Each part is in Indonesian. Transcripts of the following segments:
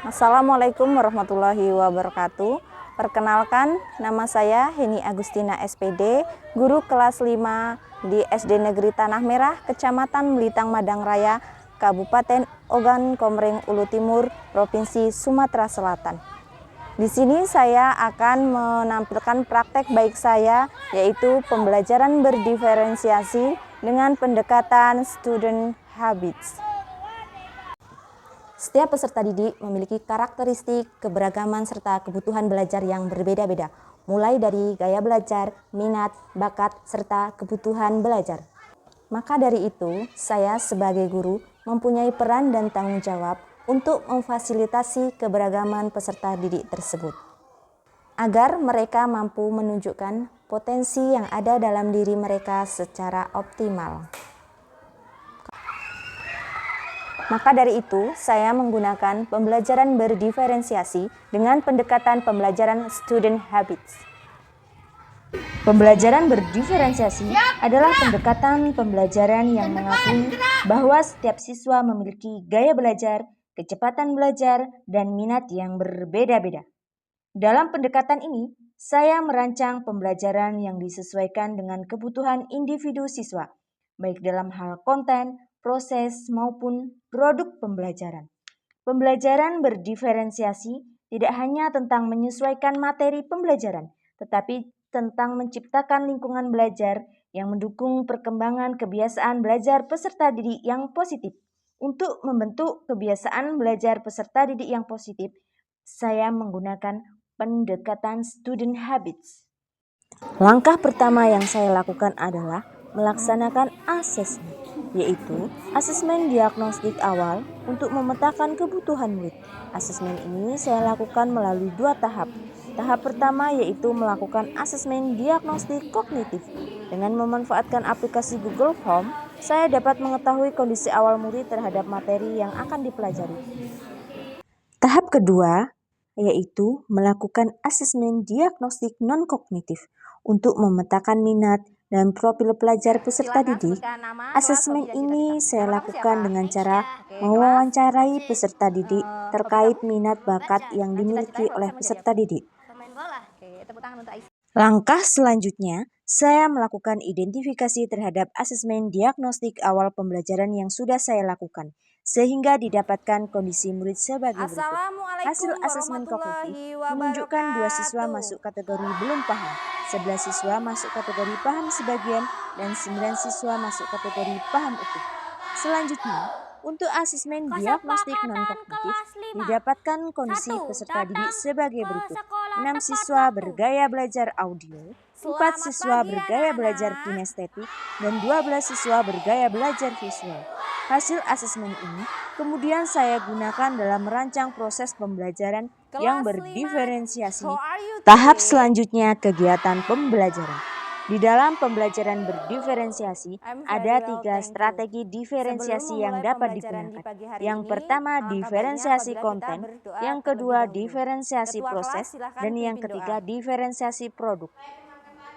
Assalamualaikum warahmatullahi wabarakatuh. Perkenalkan, nama saya Heni Agustina SPD, guru kelas 5 di SD Negeri Tanah Merah, Kecamatan Melitang Madang Raya, Kabupaten Ogan Komering Ulu Timur, Provinsi Sumatera Selatan. Di sini saya akan menampilkan praktek baik saya, yaitu pembelajaran berdiferensiasi dengan pendekatan student habits. Setiap peserta didik memiliki karakteristik, keberagaman, serta kebutuhan belajar yang berbeda-beda, mulai dari gaya belajar, minat, bakat, serta kebutuhan belajar. Maka dari itu, saya sebagai guru mempunyai peran dan tanggung jawab untuk memfasilitasi keberagaman peserta didik tersebut, agar mereka mampu menunjukkan potensi yang ada dalam diri mereka secara optimal. Maka dari itu, saya menggunakan pembelajaran berdiferensiasi dengan pendekatan pembelajaran student habits. Pembelajaran berdiferensiasi adalah pendekatan pembelajaran yang mengakui bahwa setiap siswa memiliki gaya belajar, kecepatan belajar, dan minat yang berbeda-beda. Dalam pendekatan ini, saya merancang pembelajaran yang disesuaikan dengan kebutuhan individu siswa, baik dalam hal konten, proses, maupun produk pembelajaran. Pembelajaran berdiferensiasi tidak hanya tentang menyesuaikan materi pembelajaran, tetapi tentang menciptakan lingkungan belajar yang mendukung perkembangan kebiasaan belajar peserta didik yang positif. Untuk membentuk kebiasaan belajar peserta didik yang positif, saya menggunakan pendekatan student habits. Langkah pertama yang saya lakukan adalah melaksanakan asesmen, yaitu asesmen diagnostik awal untuk memetakan kebutuhan murid. Asesmen ini saya lakukan melalui 2 tahap. Tahap pertama yaitu melakukan asesmen diagnostik kognitif. Dengan memanfaatkan aplikasi Google Form, saya dapat mengetahui kondisi awal murid terhadap materi yang akan dipelajari. Tahap kedua yaitu melakukan asesmen diagnostik non-kognitif untuk memetakan minat dan profil pelajar peserta didik. Asesmen ini saya lakukan dengan cara mewawancarai peserta didik terkait minat bakat yang dimiliki oleh peserta didik. Langkah selanjutnya, saya melakukan identifikasi terhadap asesmen diagnostik awal pembelajaran yang sudah saya lakukan, sehingga didapatkan kondisi murid sebagai berikut. Hasil asesmen kognitif menunjukkan 2 siswa masuk kategori belum paham, 11 siswa masuk kategori paham sebagian, dan 9 siswa masuk kategori paham utuh. Selanjutnya, untuk asesmen diagnostik non-kognitif didapatkan kondisi peserta didik sebagai berikut. 6 siswa bergaya belajar audio, 4 siswa bergaya belajar kinestetik, dan 12 siswa bergaya belajar visual. Hasil asesmen ini kemudian saya gunakan dalam merancang proses pembelajaran yang berdiferensiasi. Tahap selanjutnya, kegiatan pembelajaran. Di dalam pembelajaran berdiferensiasi, ada 3 strategi diferensiasi yang dapat digunakan. Yang pertama, diferensiasi konten, yang kedua, diferensiasi proses, dan yang ketiga, diferensiasi produk.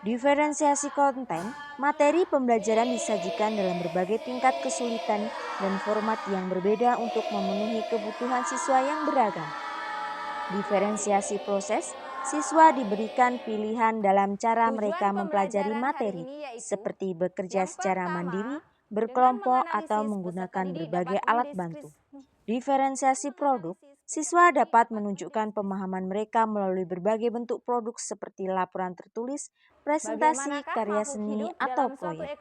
Diferensiasi konten, materi pembelajaran disajikan dalam berbagai tingkat kesulitan dan format yang berbeda untuk memenuhi kebutuhan siswa yang beragam. Diferensiasi proses, siswa diberikan pilihan dalam cara mereka mempelajari materi, seperti bekerja secara mandiri, berkelompok, atau menggunakan berbagai alat bantu. Diferensiasi produk, siswa dapat menunjukkan pemahaman mereka melalui berbagai bentuk produk seperti laporan tertulis, presentasi, karya seni, atau proyek.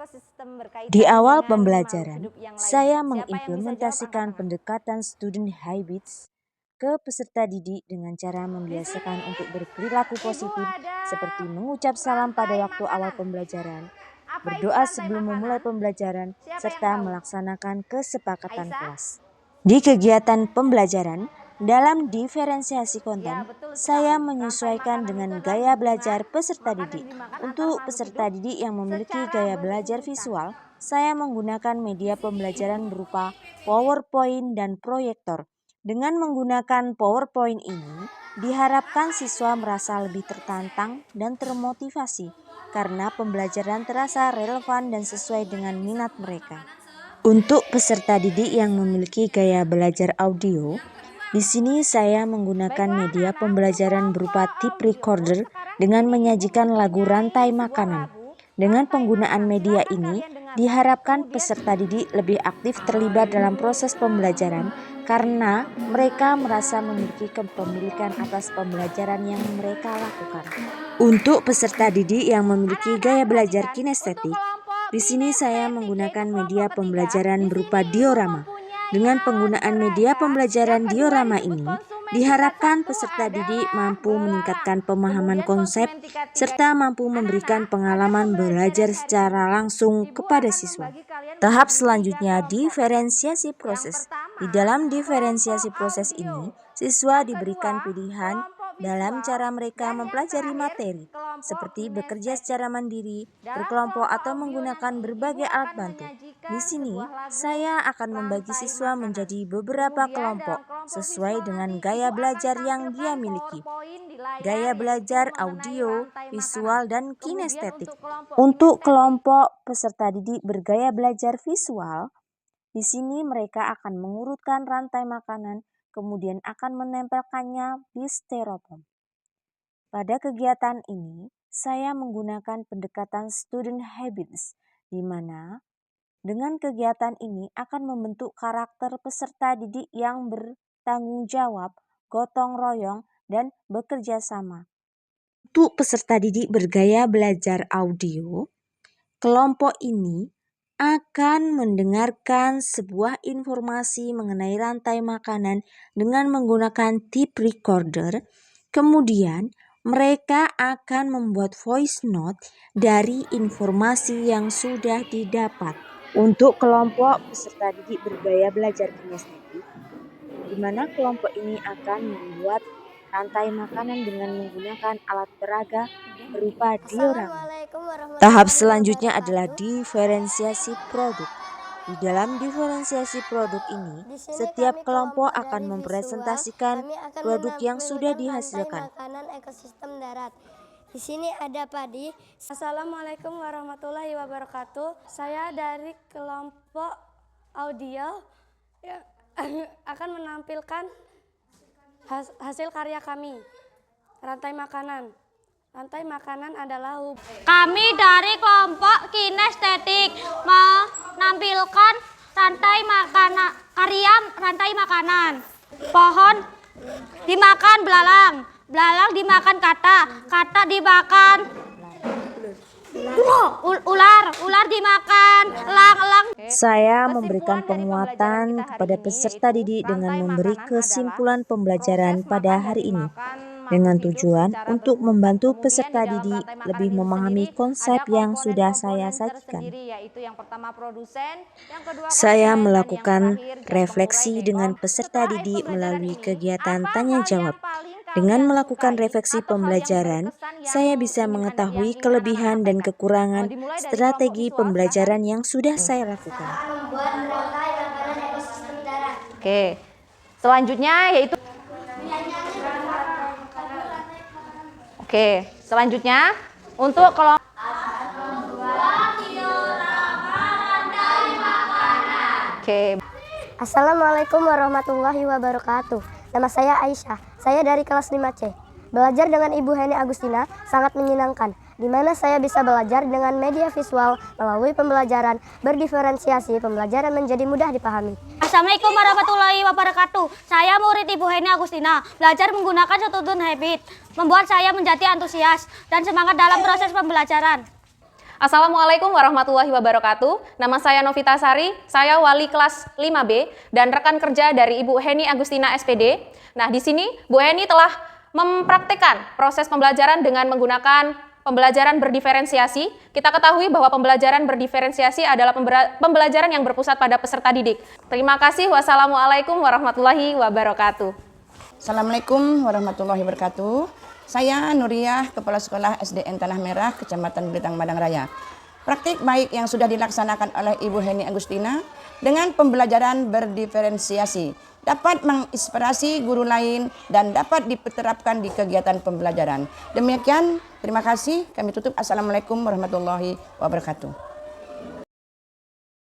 Di awal pembelajaran, saya mengimplementasikan pendekatan student habits ke peserta didik dengan cara membiasakan untuk berperilaku positif seperti mengucap salam pada waktu awal pembelajaran, berdoa sebelum memulai pembelajaran, serta melaksanakan kesepakatan kelas. Di kegiatan pembelajaran, dalam diferensiasi konten, saya menyesuaikan dengan gaya belajar peserta didik. Untuk peserta didik yang memiliki gaya belajar visual, saya menggunakan media pembelajaran berupa PowerPoint dan proyektor. Dengan menggunakan PowerPoint ini, diharapkan siswa merasa lebih tertantang dan termotivasi karena pembelajaran terasa relevan dan sesuai dengan minat mereka. Untuk peserta didik yang memiliki gaya belajar audio, Di sini saya menggunakan media pembelajaran berupa tape recorder dengan menyajikan lagu rantai makanan. Dengan penggunaan media ini, diharapkan peserta didik lebih aktif terlibat dalam proses pembelajaran karena mereka merasa memiliki kepemilikan atas pembelajaran yang mereka lakukan. Untuk peserta didik yang memiliki gaya belajar kinestetik, di sini saya menggunakan media pembelajaran berupa diorama. Dengan penggunaan media pembelajaran diorama ini, diharapkan peserta didik mampu meningkatkan pemahaman konsep serta mampu memberikan pengalaman belajar secara langsung kepada siswa. Tahap selanjutnya, diferensiasi proses. Di dalam diferensiasi proses ini, siswa diberikan pilihan dalam cara mereka mempelajari materi, seperti bekerja secara mandiri, berkelompok, atau menggunakan berbagai alat bantu. Di sini, saya akan membagi siswa menjadi beberapa kelompok sesuai dengan gaya belajar yang dia miliki. Gaya belajar audio, visual, dan kinestetik. Untuk kelompok peserta didik bergaya belajar visual, di sini mereka akan mengurutkan rantai makanan, kemudian akan menempelkannya di styrofoam. Pada kegiatan ini, saya menggunakan pendekatan student habits, di mana dengan kegiatan ini akan membentuk karakter peserta didik yang bertanggung jawab, gotong royong, dan bekerja sama. Untuk peserta didik bergaya belajar audio, kelompok ini akan mendengarkan sebuah informasi mengenai rantai makanan dengan menggunakan tape recorder. Kemudian, mereka akan membuat voice note dari informasi yang sudah didapat. Untuk kelompok peserta didik bergaya belajar kinestetik, di mana kelompok ini akan membuat rantai makanan dengan menggunakan alat peraga berupa diorama. Tahap selanjutnya adalah diferensiasi produk. Di dalam diferensiasi produk ini, setiap kelompok akan mempresentasikan produk yang sudah dihasilkan. Di sini ada padi. Assalamualaikum warahmatullahi wabarakatuh. Saya dari kelompok audio yang akan menampilkan hasil karya kami, rantai makanan. Rantai makanan adalah kami dari kelompok kinestetik menampilkan rantai makanan. Pohon dimakan belalang, belalang dimakan kata dimakan ular dimakan elang. Saya memberikan penguatan kepada peserta didik dengan memberi kesimpulan pembelajaran pada hari ini, dengan tujuan untuk membantu peserta didik lebih memahami konsep yang sudah saya sajikan. Saya melakukan refleksi dengan peserta didik melalui kegiatan tanya jawab. Dengan melakukan refleksi pembelajaran, saya bisa mengetahui kelebihan dan kekurangan strategi pembelajaran yang sudah saya lakukan. Oke, selanjutnya yaitu untuk kelompok Assalamualaikum warahmatullahi wabarakatuh. Nama saya Aisyah. Saya dari kelas 5C. Belajar dengan Ibu Heni Agustina sangat menyenangkan, di mana saya bisa belajar dengan media visual melalui pembelajaran berdiferensiasi. Pembelajaran menjadi mudah dipahami. Assalamualaikum warahmatullahi wabarakatuh. Saya murid Ibu Heni Agustina. Belajar menggunakan student habit membuat saya menjadi antusias dan semangat dalam proses pembelajaran. Assalamualaikum warahmatullahi wabarakatuh. Nama saya Novita Sari, saya wali kelas 5B dan rekan kerja dari Ibu Heni Agustina SPD. Nah, di sini Bu Heni telah mempraktikkan proses pembelajaran dengan menggunakan pembelajaran berdiferensiasi. Kita ketahui bahwa pembelajaran berdiferensiasi adalah pembelajaran yang berpusat pada peserta didik. Terima kasih. Wassalamualaikum warahmatullahi wabarakatuh. Assalamualaikum warahmatullahi wabarakatuh. Saya Nuriyah, Kepala Sekolah SDN Tanah Merah, Kecamatan Belitang, Madang Raya. Praktik baik yang sudah dilaksanakan oleh Ibu Heni Agustina dengan pembelajaran berdiferensiasi dapat menginspirasi guru lain dan dapat diterapkan di kegiatan pembelajaran. Demikian, terima kasih. Kami tutup. Assalamualaikum warahmatullahi wabarakatuh.